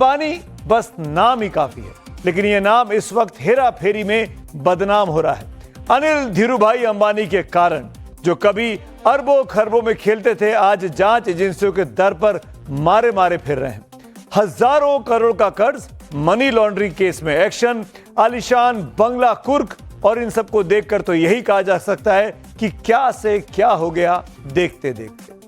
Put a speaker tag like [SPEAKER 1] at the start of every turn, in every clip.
[SPEAKER 1] अंबानी बस नाम ही काफी है, लेकिन यह नाम इस वक्त हेरा फेरी में बदनाम हो रहा है। अनिल धीरूभाई अंबानी के कारण जो कभी अरबों खरबों में खेलते थे, आज जांच एजेंसियों के दर पर मारे मारे फिर रहे हैं। हजारों करोड़ का कर्ज, मनी लॉन्ड्रिंग केस में एक्शन, आलीशान बंगला कुर्क, और इन सबको देखकर तो यही कहा जा सकता है कि क्या से क्या हो गया देखते देखते।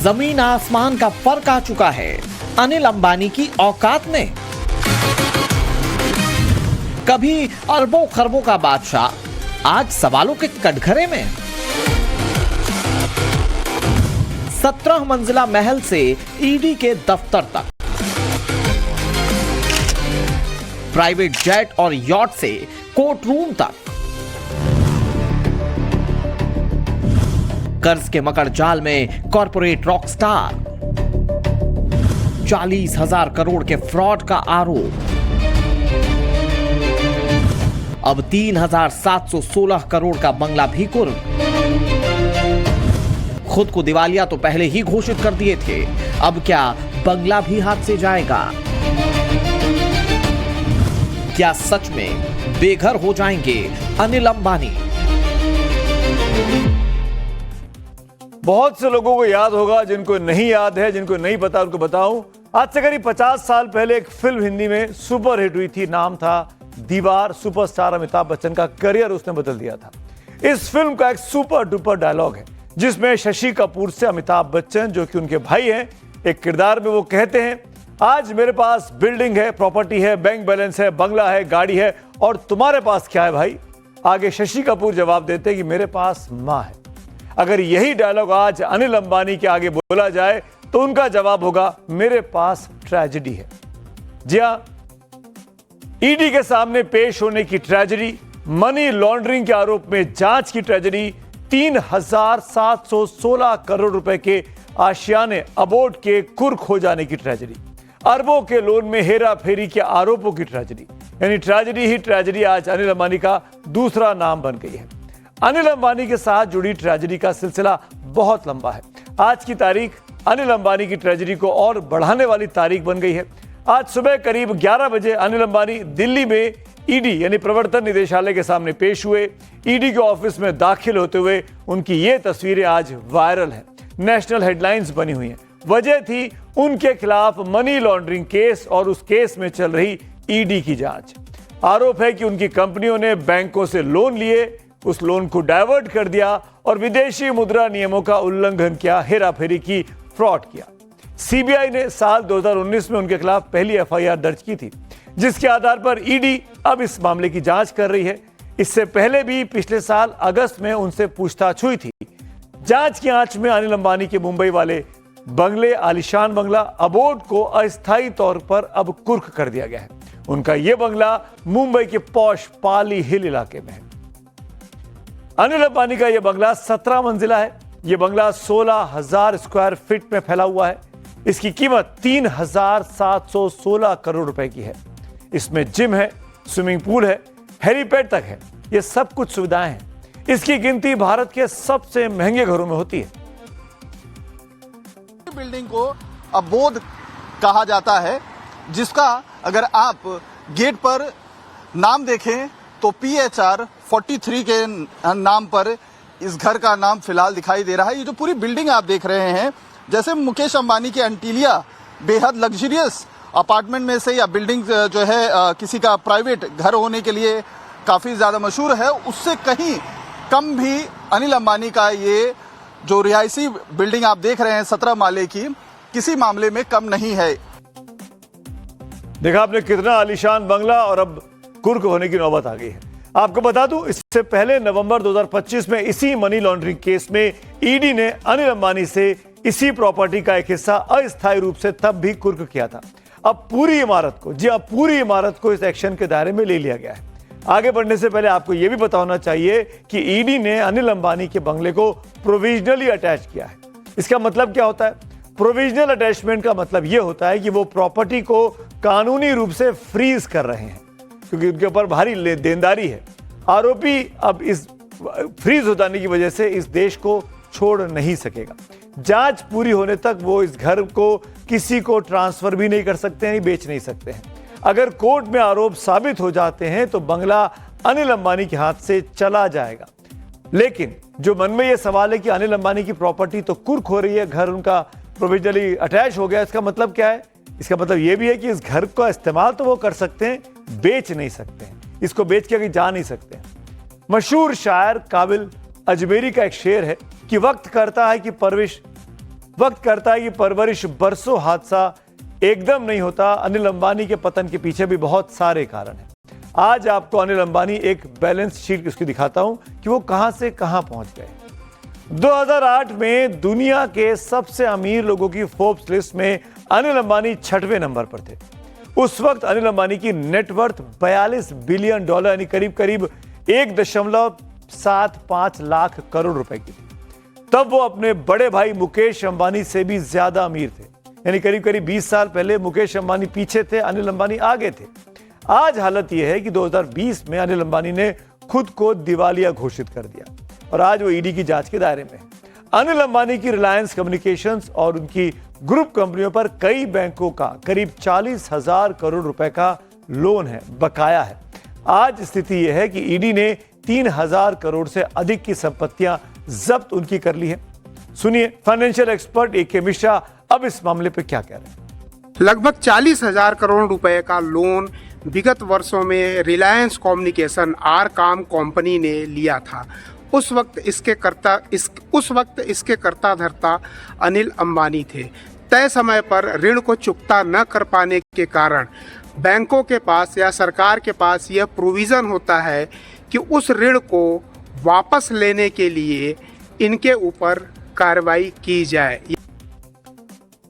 [SPEAKER 2] जमीन आसमान का फर्क आ चुका है अनिल अंबानी की औकात में। कभी अरबों खरबों का बादशाह, आज सवालों के कटघरे में। 17 मंजिला महल से ईडी के दफ्तर तक, प्राइवेट जेट और यॉट से कोर्ट रूम तक, कर्ज के मकड़ जाल में कॉर्पोरेट रॉकस्टार, 40,000 करोड़ के फ्रॉड का आरोप, अब 3,716 करोड़ का बंगला भी कुर्क। खुद को दिवालिया तो पहले ही घोषित कर दिए थे, अब क्या बंगला भी हाथ से जाएगा? क्या सच में बेघर हो जाएंगे अनिल अंबानी?
[SPEAKER 1] बहुत से लोगों को याद होगा, जिनको नहीं याद है, जिनको नहीं पता उनको बताऊं। आज से करीब 50 साल पहले एक फिल्म हिंदी में सुपर हिट हुई थी, नाम था दीवार। सुपरस्टार अमिताभ बच्चन का करियर उसने बदल दिया था। इस फिल्म का एक सुपर डुपर डायलॉग है जिसमें शशि कपूर से अमिताभ बच्चन, जो कि उनके भाई हैं, एक किरदार में वो कहते हैं, आज मेरे पास बिल्डिंग है, प्रॉपर्टी है, बैंक बैलेंस है, बंगला है, गाड़ी है, और तुम्हारे पास क्या है भाई? आगे शशि कपूर जवाब देते कि मेरे पास मां है। अगर यही डायलॉग आज अनिल अंबानी के आगे बोला जाए तो उनका जवाब होगा, मेरे पास ट्रेजेडी है। जी हां, ईडी के सामने पेश होने की ट्रेजेडी, मनी लॉन्ड्रिंग के आरोप में जांच की ट्रेजेडी, 3,716 करोड़ रुपए के आशियाने अबोर्ड के कुर्क हो जाने की ट्रेजेडी, अरबों के लोन में हेरा फेरी के आरोपों की ट्रेजेडी, यानी ट्रेजेडी ही ट्रेजेडी आज अनिल अंबानी का दूसरा नाम बन गई है। अनिल अंबानी के साथ जुड़ी ट्रेजेडी का सिलसिला बहुत लंबा है। आज की तारीख अनिल अंबानी की ट्रेजेडी को और बढ़ाने वाली तारीख बन गई है। आज सुबह करीब 11 बजे अनिल अंबानी दिल्ली में ईडी यानी प्रवर्तन निदेशालय के सामने पेश हुए। ईडी के ऑफिस में दाखिल होते हुए उनकी ये तस्वीरें आज वायरल हैं, नेशनल हेडलाइंस बनी हुई हैं। वजह थी उनके खिलाफ मनी लॉन्ड्रिंग केस और उस केस में चल रही ईडी की जांच। आरोप है कि उनकी कंपनियों ने बैंकों से लोन लिए, उस लोन को डाइवर्ट कर दिया और विदेशी मुद्रा नियमों का उल्लंघन किया, हेरा फेरी की, फ्रॉड किया। सीबीआई ने साल 2019 में उनके खिलाफ पहली एफआईआर दर्ज की थी, जिसके आधार पर ईडी अब इस मामले की जांच कर रही है। इससे पहले भी पिछले साल अगस्त में उनसे पूछताछ हुई थी। जांच की आंच में अनिल अंबानी के मुंबई वाले बंगले, आलीशान बंगला अबोर्ड को अस्थायी तौर पर अब कुर्क कर दिया गया है। उनका यह बंगला मुंबई के पॉश पाली हिल इलाके में है। अनिल अंबानी का यह बंगला 17 मंजिला है। यह बंगला 16,000 स्क्वायर फीट में फैला हुआ है। इसकी कीमत 3,716 करोड़ रुपए की है। इसमें जिम है, स्विमिंग पूल है, हेलीपैड तक है। यह सब कुछ सुविधाएं हैं। इसकी गिनती भारत के सबसे महंगे घरों में होती है।
[SPEAKER 3] बिल्डिंग को अबोध कहा जाता है, जिसका अगर आप गेट पर नाम देखें तो PHR 43 के नाम पर इस घर का नाम फिलहाल दिखाई दे रहा है। ये जो पूरी बिल्डिंग आप देख रहे हैं, जैसे मुकेश अंबानी के एंटीलिया बेहद लग्जरियस अपार्टमेंट में से या बिल्डिंग जो है किसी का प्राइवेट घर होने के लिए काफी ज्यादा मशहूर है, उससे कहीं कम भी अनिल अंबानी का ये जो रिहायशी बिल्डिंग आप देख रहे हैं 17 माले की, किसी मामले में कम नहीं है।
[SPEAKER 1] देखा आपने कितना आलीशान बंगला, और अब कुर्क होने की नौबत आ गई है। आपको बता दूं, इससे पहले नवंबर 2025 में इसी मनी लॉन्ड्रिंग केस में ईडी ने अनिल अंबानी से इसी प्रॉपर्टी का एक हिस्सा अस्थायी रूप से तब भी कुर्क किया था। अब पूरी इमारत को, जी हाँ, पूरी इमारत को इस एक्शन के दायरे में ले लिया गया है। आगे बढ़ने से पहले आपको यह भी पता होना चाहिए कि ईडी ने अनिल अंबानी के बंगले को प्रोविजनली अटैच किया है। इसका मतलब क्या होता है? प्रोविजनल अटैचमेंट का मतलब यह होता है कि वो प्रॉपर्टी को कानूनी रूप से फ्रीज कर रहे हैं। क्योंकि उनके ऊपर भारी देनदारी है। आरोपी अब इस फ्रीज हो जाने की वजह से इस देश को छोड़ नहीं सकेगा। जांच पूरी होने तक वो इस घर को किसी को ट्रांसफर भी नहीं कर सकते हैं, बेच नहीं सकते हैं। अगर कोर्ट में आरोप साबित हो जाते हैं तो बंगला अनिल अंबानी के हाथ से चला जाएगा। लेकिन जो मन में यह सवाल है कि अनिल अंबानी की प्रॉपर्टी तो कुर्क हो रही है, घर उनका प्रोविजनली अटैच हो गया, इसका मतलब क्या है? इसका मतलब यह भी है कि इस घर का इस्तेमाल तो वो कर सकते हैं, बेच नहीं सकते हैं, इसको बेच के आगे जा नहीं सकते हैं। मशहूर शायर काबिल अजमेरी का एक शेर है कि वक्त करता है कि परवरिश बरसों हादसा एकदम नहीं होता। अनिल अंबानी के पतन के पीछे भी बहुत सारे कारण हैं। आज आपको अनिल अंबानी एक बैलेंस शीट उसकी दिखाता हूं कि वो कहां से कहां पहुंच गए। 2008 में दुनिया के सबसे अमीर लोगों की फोर्ब्स लिस्ट में अनिल अंबानी 6वें नंबर पर थे। उस वक्त अनिल अंबानी की नेटवर्थ $42 बिलियन यानी करीब करीब 1.75 लाख करोड़ रुपए की थी। तब वो अपने बड़े भाई मुकेश अंबानी से भी ज्यादा अमीर थे, यानी करीब करीब 20 साल पहले मुकेश अंबानी पीछे थे, अनिल अंबानी आगे थे। आज हालत यह है कि 2020 में अनिल अंबानी ने खुद को दिवालिया घोषित कर दिया और आज वो ईडी की जांच के दायरे में है। अनिल अंबानी की रिलायंस कम्युनिकेशंस और उनकी ग्रुप कंपनियों पर कई बैंकों का करीब 40,000 करोड़ रुपए का लोन है, बकाया है। आज स्थिति यह है कि ईडी ने 3,000 करोड़ से अधिक की संपत्तियां जब्त उनकी कर ली है। सुनिए फाइनेंशियल एक्सपर्ट ए.के. मिश्रा अब इस मामले पे क्या कह रहे हैं।
[SPEAKER 4] लगभग 40,000 करोड़ रुपए का लोन विगत वर्षों में रिलायंस कम्युनिकेशन आरकॉम कंपनी ने लिया था। उस वक्त इसके कर्ता धर्ता अनिल अंबानी थे। तय समय पर ऋण को चुकता न कर पाने के कारण बैंकों के पास या सरकार के पास यह प्रोविज़न होता है कि उस ऋण को वापस लेने के लिए इनके ऊपर कार्रवाई की जाए।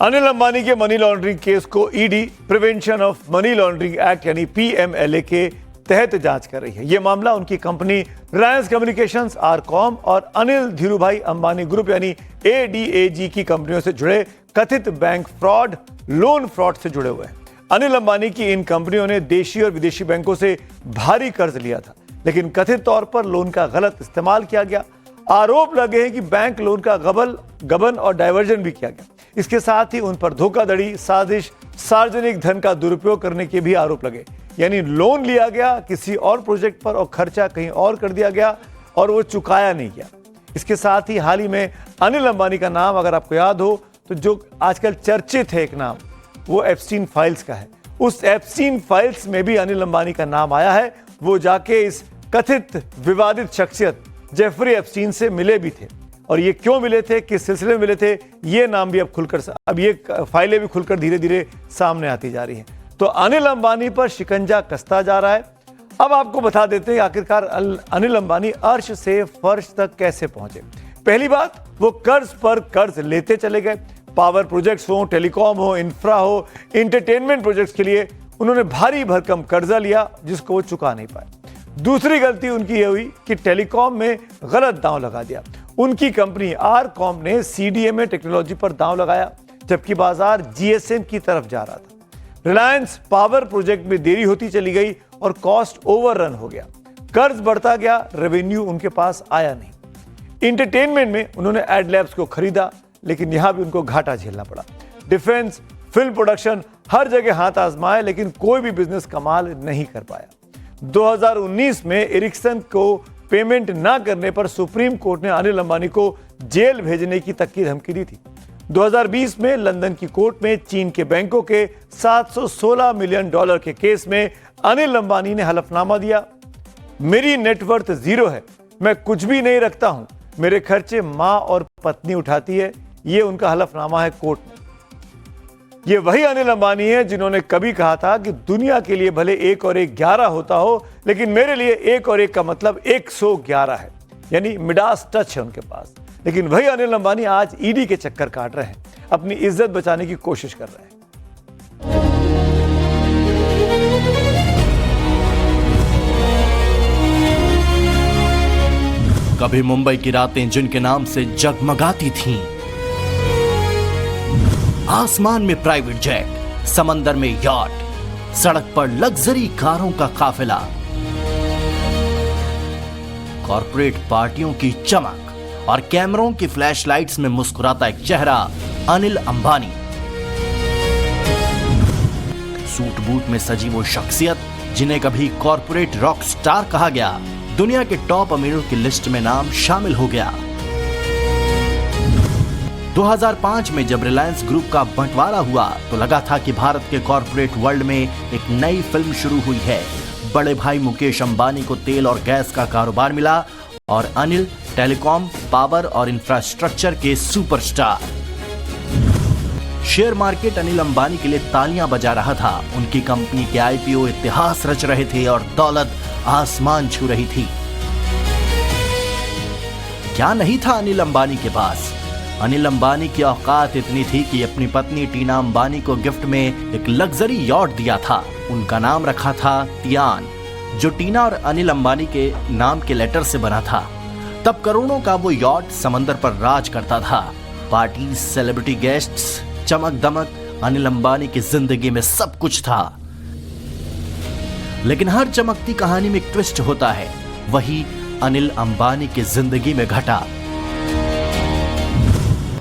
[SPEAKER 1] अनिल अंबानी के मनी लॉन्ड्रिंग केस को ED prevention of money laundering act यानी पीएमएलए के तहत जांच कर रही है। यह मामला उनकी कंपनी रिलायंस कम्युनिकेशंस आरकॉम और अनिल धीरूभाई अंबानी ग्रुप यानी एडीएजी की कंपनियों से जुड़े कथित बैंक फ्रॉड, लोन फ्रॉड से जुड़े हुए हैं। अनिल अंबानी की इन कंपनियों ने देशी और विदेशी बैंकों से भारी कर्ज लिया था, लेकिन कथित तौर पर लोन का गलत इस्तेमाल किया गया। आरोप लगे हैं कि बैंक लोन का गबन और डायवर्जन भी किया गया। इसके साथ ही उन पर धोखाधड़ी, साजिश, सार्वजनिक धन का दुरुपयोग करने के भी आरोप लगे। यानी लोन लिया गया किसी और प्रोजेक्ट पर और खर्चा कहीं और कर दिया गया और वो चुकाया नहीं गया। इसके साथ ही हाल ही में अनिल अंबानी का नाम अगर आपको याद हो तो जो आजकल चर्चित है एक नाम, वो एप्स्टीन फाइल्स का है। उस एप्स्टीन फाइल्स में भी अनिल अंबानी का नाम आया है। वो जाके इस कथित विवादित शख्सियत जेफरी एप्स्टीन से मिले भी थे और ये क्यों मिले थे, किस सिलसिले में मिले थे, ये नाम भी अब ये फाइलें भी खुलकर धीरे धीरे सामने आती जा रही हैं। तो अनिल अंबानी पर शिकंजा कसता जा रहा है। अब आपको बता देते हैं आखिरकार अनिल अंबानी अर्श से फर्श तक कैसे पहुंचे। पहली बात, वो कर्ज पर कर्ज लेते चले गए। पावर प्रोजेक्ट्स हो, टेलीकॉम हो, इंफ्रा हो, एंटरटेनमेंट प्रोजेक्ट्स के लिए उन्होंने भारी भरकम कर्जा लिया जिसको वो चुका नहीं पाए। दूसरी गलती उनकी यह हुई कि टेलीकॉम में गलत दांव लगा दिया। उनकी कंपनी आरकॉम ने सीडीएमए टेक्नोलॉजी पर दांव लगाया जबकि बाजार जीएसएम की तरफ जा रहा था। रिलायंस पावर प्रोजेक्ट में देरी होती चली गई और कॉस्ट ओवररन हो गया। कर्ज बढ़ता गया, रेवेन्यू उनके पास आया नहीं। एंटरटेनमेंट में उन्होंने एडलैब्स को खरीदा लेकिन यहां भी उनको घाटा झेलना पड़ा। डिफेंस, फिल्म प्रोडक्शन, हर जगह हाथ आजमाए लेकिन कोई भी बिजनेस कमाल नहीं कर पाया। 2019 में एरिक्सन को पेमेंट ना करने पर सुप्रीम कोर्ट ने अनिल अंबानी को जेल भेजने की तक की धमकी दी थी। 2020 में लंदन की कोर्ट में चीन के बैंकों के $716 मिलियन के केस में अनिल अंबानी ने हलफनामा दिया। मेरी नेटवर्थ जीरो है, मैं कुछ भी नहीं रखता हूं, मेरे खर्चे मां और पत्नी उठाती है। यह उनका हलफनामा है कोर्ट में। ये वही अनिल अंबानी है जिन्होंने कभी कहा था कि दुनिया के लिए भले 1 और 1 11 होता हो, लेकिन मेरे लिए 1 और 1 का मतलब 111 है। यानी मिडास टच है उनके पास। लेकिन वही अनिल अंबानी आज ईडी के चक्कर काट रहे हैं, अपनी इज्जत बचाने की कोशिश कर रहे हैं।
[SPEAKER 2] कभी मुंबई की रातें जिनके नाम से जगमगाती थीं, आसमान में प्राइवेट जेट, समंदर में यॉट,
[SPEAKER 5] सड़क पर लग्जरी कारों का काफिला, कॉर्पोरेट पार्टियों की चमक और कैमरों की फ्लैशलाइट्स में मुस्कुराता एक चेहरा, अनिल अंबानी। सूट बूट में सजी वो शख्सियत जिन्हें कभी कॉर्पोरेट रॉक स्टार कहा गया, दुनिया के टॉप अमीरों की लिस्ट में नाम शामिल हो गया। 2005 में जब रिलायंस ग्रुप का बंटवारा हुआ तो लगा था कि भारत के कॉर्पोरेट वर्ल्ड में एक नई फिल्म शुरू हुई है। बड़े भाई मुकेश अंबानी को तेल और गैस का कारोबार मिला और अनिल टेलीकॉम, पावर और इंफ्रास्ट्रक्चर के superstar. Share market Anil Ambani के लिए तालियां बजा रहा था। उनकी कंपनी के आईपीओ इतिहास रच रहे थे और दौलत आसमान छू रही थी। क्या नहीं था अनिल अंबानी के पास? अनिल अंबानी की औकात इतनी थी कि अपनी पत्नी टीना अंबानी को गिफ्ट में एक लग्जरी यॉट दिया था। उनका नाम रखा था तियान, जो टीना और अनिल अंबानी के नाम के लेटर से बना था। तब करोड़ों का वो यॉट समंदर पर राज करता था। पार्टी, सेलिब्रिटी गेस्ट्स, चमक दमक, अनिल अंबानी की जिंदगी में सब कुछ था। लेकिन हर चमकती कहानी में एक ट्विस्ट होता है। वही अनिल अंबानी की जिंदगी में घटा।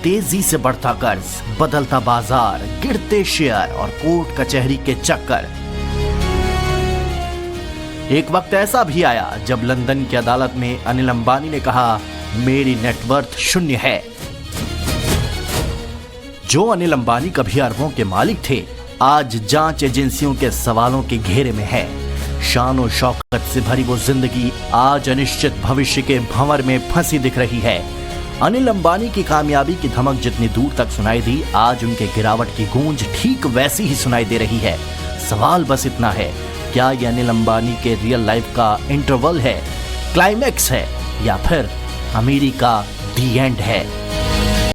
[SPEAKER 5] तेजी से बढ़ता कर्ज, बदलता बाजार, गिरते शेयर और कोर्ट कचहरी के चक्कर। एक वक्त ऐसा भी आया जब लंदन की अदालत में अनिल अंबानी ने कहा, मेरी नेटवर्थ शून्य है। जो अनिल अंबानी कभी अरबों के मालिक थे, आज जांच एजेंसियों के सवालों के घेरे में है। शान और शौकत से भरी वो जिंदगी आज अनिश्चित भविष्य के भंवर में फंसी दिख रही है। अनिल अंबानी की कामयाबी की धमक जितनी दूर तक सुनाई दी, आज उनके गिरावट की गूंज ठीक वैसी ही सुनाई दे रही है। सवाल बस इतना है, क्या ये अनिल अंबानी के रियल लाइफ का इंटरवल है, क्लाइमैक्स है, या फिर अमेरिका दी एंड है?